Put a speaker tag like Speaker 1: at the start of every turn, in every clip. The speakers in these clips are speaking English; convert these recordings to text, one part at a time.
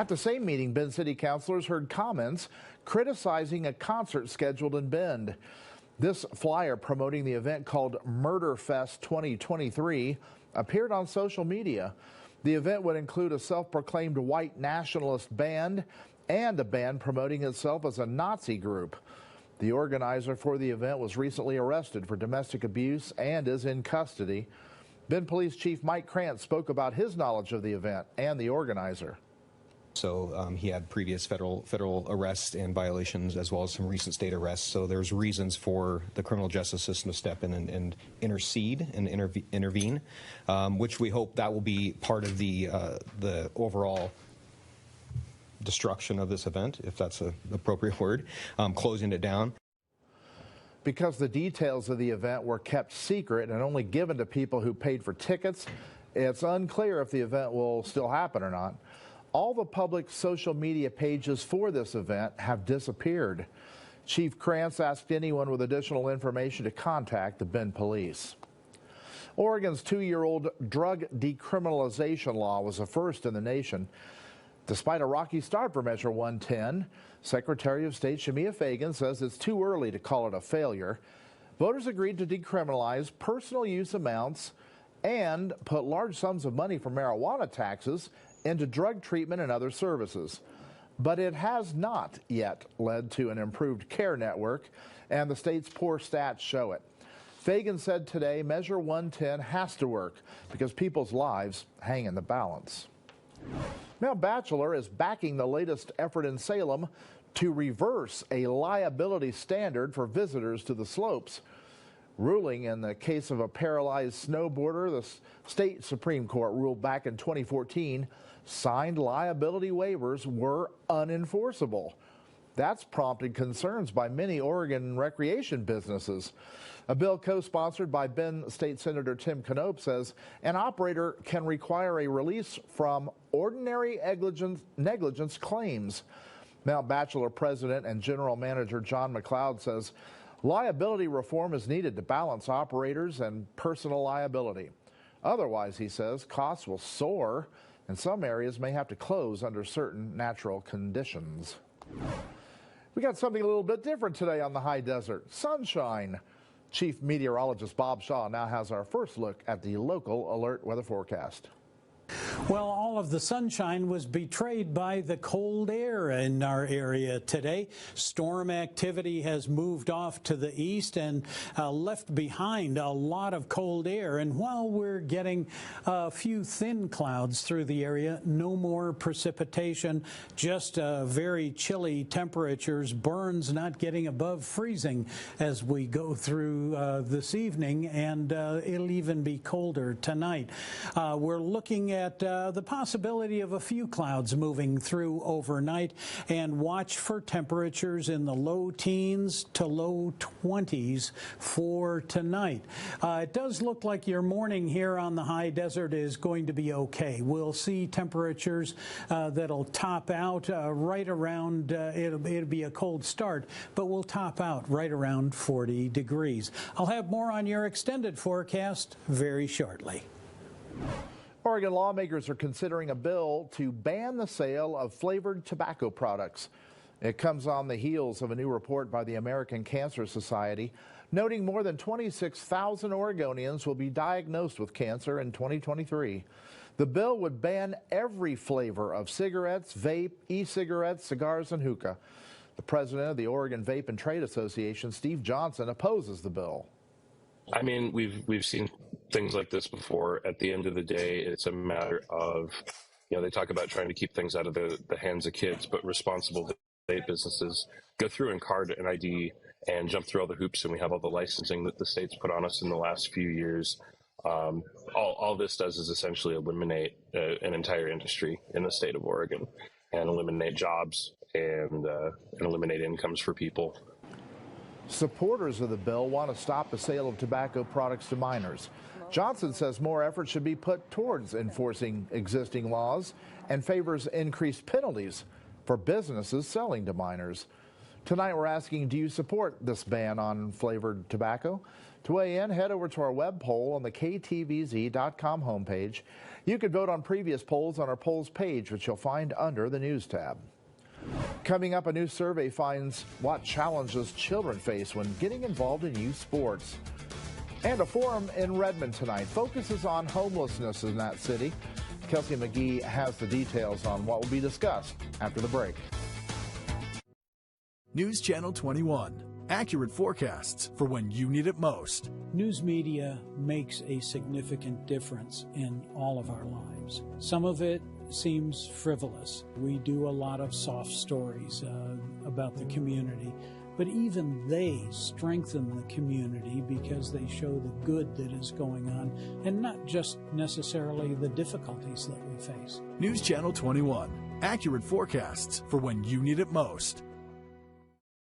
Speaker 1: At the same meeting, Bend City councilors heard comments criticizing a concert scheduled in Bend. This flyer promoting the event called Murder Fest 2023 appeared on social media. The event would include a self-proclaimed white nationalist band and a band promoting itself as a Nazi group. The organizer for the event was recently arrested for domestic abuse and is in custody. Bend Police Chief Mike Krantz spoke about his knowledge of the event and the organizer.
Speaker 2: So he had previous federal arrests and violations, as well as some recent state arrests. So there's reasons for the criminal justice system to step in and intercede and intervene, which we hope that will be part of the overall destruction of this event, if that's an appropriate word, closing it down.
Speaker 1: Because the details of the event were kept secret and only given to people who paid for tickets, it's unclear if the event will still happen or not. All the public social media pages for this event have disappeared. Chief Krantz asked anyone with additional information to contact the Bend Police. Oregon's 2-year-old drug decriminalization law was the first in the nation. Despite a rocky start for Measure 110, Secretary of State Shemia Fagan says it's too early to call it a failure. Voters agreed to decriminalize personal use amounts and put large sums of money from marijuana taxes into drug treatment and other services. But it has not yet led to an improved care network, and the state's poor stats show it. Fagan said today Measure 110 has to work because people's lives hang in the balance. Now, Bachelor is backing the latest effort in Salem to reverse a liability standard for visitors to the slopes. Ruling in the case of a paralyzed snowboarder, the state Supreme Court ruled back in 2014 signed liability waivers were unenforceable. That's prompted concerns by many Oregon recreation businesses. A bill co-sponsored by Bend State Senator Tim Knope says an operator can require a release from ordinary negligence claims. Now, Bachelor President and General Manager John McLeod says liability reform is needed to balance operators and personal liability. Otherwise, he says, costs will soar and some areas may have to close under certain natural conditions. We got something a little bit different today on the high desert. Sunshine. Chief Meteorologist Bob Shaw now has our first look at the local alert weather forecast.
Speaker 3: Well, all of the sunshine was betrayed by the cold air in our area today. Storm activity has moved off to the east and left behind a lot of cold air. And while we're getting a few thin clouds through the area, no more precipitation, just very chilly temperatures, burns not getting above freezing as we go through this evening, and it'll even be colder tonight. We're looking at the possibility of a few clouds moving through overnight, and watch for temperatures in the low teens to low 20s for tonight. It does look like your morning here on the high desert is going to be okay. We'll see temperatures that'll top out right around, it'll be a cold start, but we'll top out right around 40 degrees. I'll have more on your extended forecast very shortly.
Speaker 1: Oregon lawmakers are considering a bill to ban the sale of flavored tobacco products. It comes on the heels of a new report by the American Cancer Society noting more than 26,000 Oregonians will be diagnosed with cancer in 2023. The bill would ban every flavor of cigarettes, vape, e-cigarettes, cigars, and hookah. The president of the Oregon Vape and Trade Association, Steve Johnson, opposes the bill.
Speaker 4: I mean, we've seen things like this before. At the end of the day, it's a matter of, they talk about trying to keep things out of the hands of kids, but responsible vape businesses go through and card an ID and jump through all the hoops, and we have all the licensing that the state's put on us in the last few years. All this does is essentially eliminate an entire industry in the state of Oregon and eliminate jobs and eliminate incomes for people.
Speaker 1: Supporters of the bill want to stop the sale of tobacco products to minors. Johnson says more effort should be put towards enforcing existing laws and favors increased penalties for businesses selling to minors. Tonight we're asking, do you support this ban on flavored tobacco? To weigh in, head over to our web poll on the ktvz.com homepage. You can vote on previous polls on our polls page, which you'll find under the News tab. Coming up, a new survey finds what challenges children face when getting involved in youth sports. And a forum in Redmond tonight focuses on homelessness in that city. Kelsey McGee has the details on what will be discussed after the break.
Speaker 5: News Channel 21. Accurate forecasts for when you need it most.
Speaker 3: News media makes a significant difference in all of our lives. Some of it seems frivolous. We do a lot of soft stories about the community, but even they strengthen the community because they show the good that is going on and not just necessarily the difficulties that we face.
Speaker 5: News Channel 21. Accurate forecasts for when you need it most.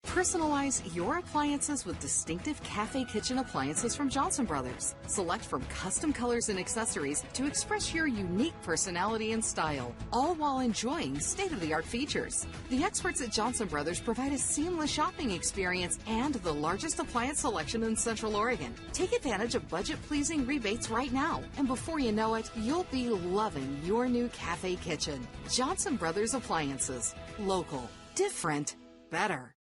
Speaker 6: Personalize your appliances with distinctive cafe kitchen appliances from Johnson Brothers. Select from custom colors and accessories to express your unique personality and style, all while enjoying state-of-the-art features. The experts at Johnson Brothers provide a seamless shopping experience and the largest appliance selection in Central Oregon. Take advantage of budget-pleasing rebates right now, and before you know it, you'll be loving your new cafe kitchen. Johnson Brothers Appliances. Local. Different. Better.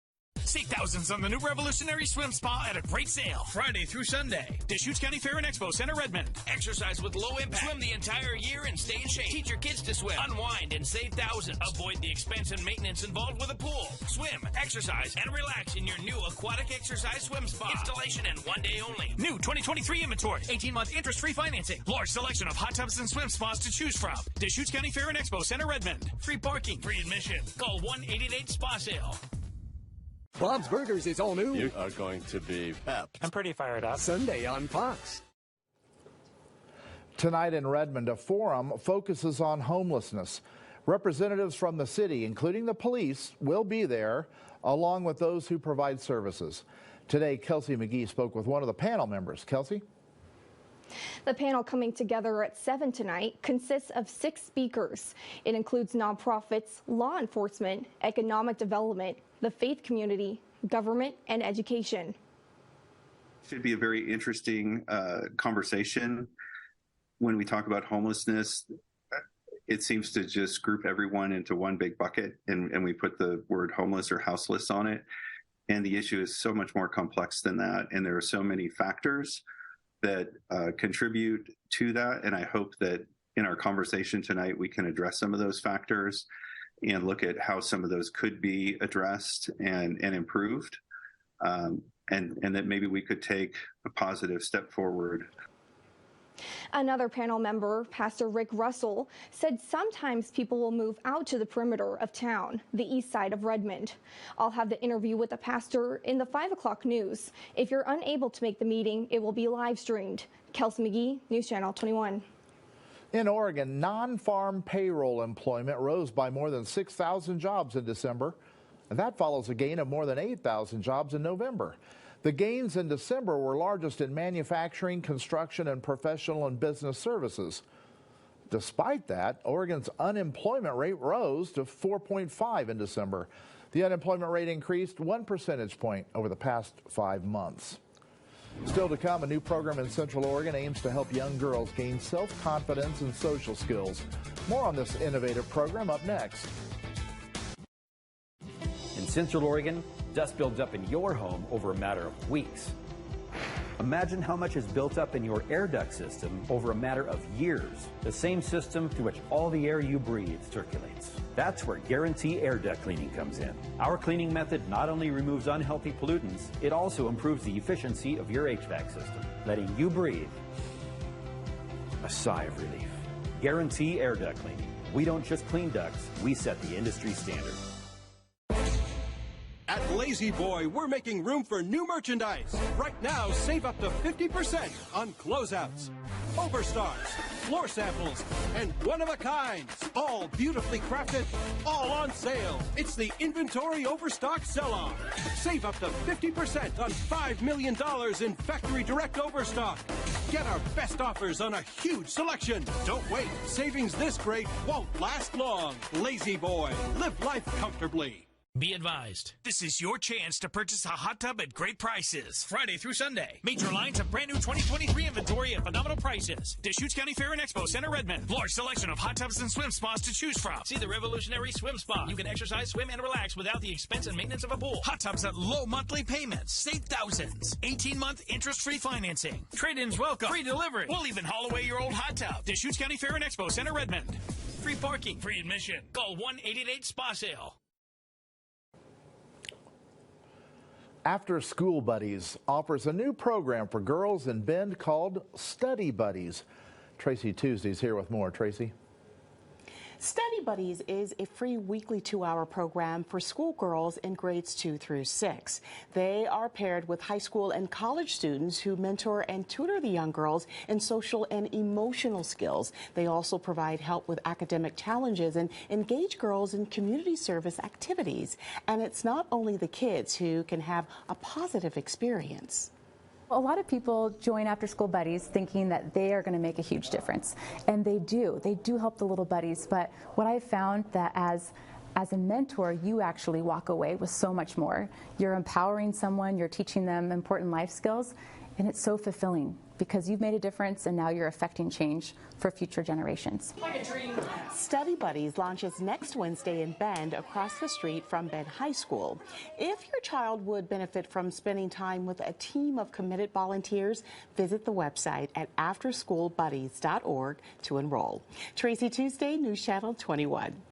Speaker 7: Save thousands on the new revolutionary swim spa at a great sale. Friday through Sunday. Deschutes County Fair and Expo Center, Redmond. Exercise with low impact. Swim the entire year and stay in shape. Teach your kids to swim. Unwind and save thousands. Avoid the expense and maintenance involved with a pool. Swim, exercise, and relax in your new aquatic exercise swim spa. Installation and 1 day only. New 2023 inventory. 18-month interest-free financing. Large selection of hot tubs and swim spas to choose from. Deschutes County Fair and Expo Center, Redmond. Free parking. Free admission. Call 1-888-SPA-SALE.
Speaker 8: Bob's Burgers is all new.
Speaker 9: You are going to be pepped.
Speaker 8: I'm pretty fired up. Sunday on Fox.
Speaker 1: Tonight in Redmond, a forum focuses on homelessness. Representatives from the city, including the police, will be there, along with those who provide services. Today, Kelsey McGee spoke with one of the panel members. Kelsey?
Speaker 10: The panel coming together at 7 tonight consists of 6 speakers. It includes nonprofits, law enforcement, economic development, the faith community, government, and education.
Speaker 11: Should be a very interesting conversation. When we talk about homelessness, it seems to just group everyone into one big bucket, and we put the word homeless or houseless on it. And the issue is so much more complex than that, and there are so many factors that contribute to that. And I hope that in our conversation tonight, we can address some of those factors and look at how some of those could be addressed and improved, and that maybe we could take a positive step forward.
Speaker 10: Another panel member, Pastor Rick Russell, said sometimes people will move out to the perimeter of town, the east side of Redmond. I'll have the interview with the pastor in the 5 o'clock news. If you're unable to make the meeting, it will be live streamed. Kelsey McGee, News Channel 21.
Speaker 1: In Oregon, non-farm payroll employment rose by more than 6,000 jobs in December, and that follows a gain of more than 8,000 jobs in November. The gains in December were largest in manufacturing, construction, and professional and business services. Despite that, Oregon's unemployment rate rose to 4.5 in December. The unemployment rate increased 1 percentage point over the past 5 months. Still to come, a new program in Central Oregon aims to help young girls gain self-confidence and social skills. More on this innovative program up next.
Speaker 12: In Central Oregon, dust builds up in your home over a matter of weeks. Imagine how much is built up in your air duct system over a matter of years, the same system through which all the air you breathe circulates. That's where Guarantee Air Duct Cleaning comes in. Our cleaning method not only removes unhealthy pollutants, it also improves the efficiency of your HVAC system, letting you breathe a sigh of relief. Guarantee Air Duct Cleaning. We don't just clean ducts, we set the industry standard.
Speaker 13: At Lazy Boy, we're making room for new merchandise. Right now, save up to 50% on closeouts, overstars, floor samples, and one-of-a-kinds. All beautifully crafted, all on sale. It's the Inventory Overstock Sell-Off. Save up to 50% on $5 million in factory direct overstock. Get our best offers on a huge selection. Don't wait. Savings this great won't last long. Lazy Boy. Live life comfortably.
Speaker 7: Be advised, this is your chance to purchase a hot tub at great prices. Friday through Sunday. Major lines of brand new 2023 inventory at phenomenal prices. Deschutes County Fair and Expo Center, Redmond. Large selection of hot tubs and swim spas to choose from. See the revolutionary swim spa. You can exercise, swim, and relax without the expense and maintenance of a pool. Hot tubs at low monthly payments. Save thousands. 18-month interest-free financing. Trade-ins welcome. Free delivery. We'll even haul away your old hot tub. Deschutes County Fair and Expo Center, Redmond. Free parking. Free admission. Call 1-888-SPA-SALE.
Speaker 1: After School Buddies offers a new program for girls in Bend called Study Buddies. Tracy Tuesday's here with more. Tracy?
Speaker 14: Study Buddies is a free weekly 2-hour program for schoolgirls in grades 2 through 6. They are paired with high school and college students who mentor and tutor the young girls in social and emotional skills. They also provide help with academic challenges and engage girls in community service activities. And it's not only the kids who can have a positive experience.
Speaker 15: A lot of people join After School Buddies thinking that they are going to make a huge difference, and they do. They do help the little buddies, but what I've found that as a mentor, you actually walk away with so much more. You're empowering someone, you're teaching them important life skills, and it's so fulfilling because you've made a difference and now you're affecting change for future generations.
Speaker 14: Study Buddies launches next Wednesday in Bend, across the street from Bend High School. If your child would benefit from spending time with a team of committed volunteers, visit the website at afterschoolbuddies.org to enroll. Tracy Tuesday, News Channel 21.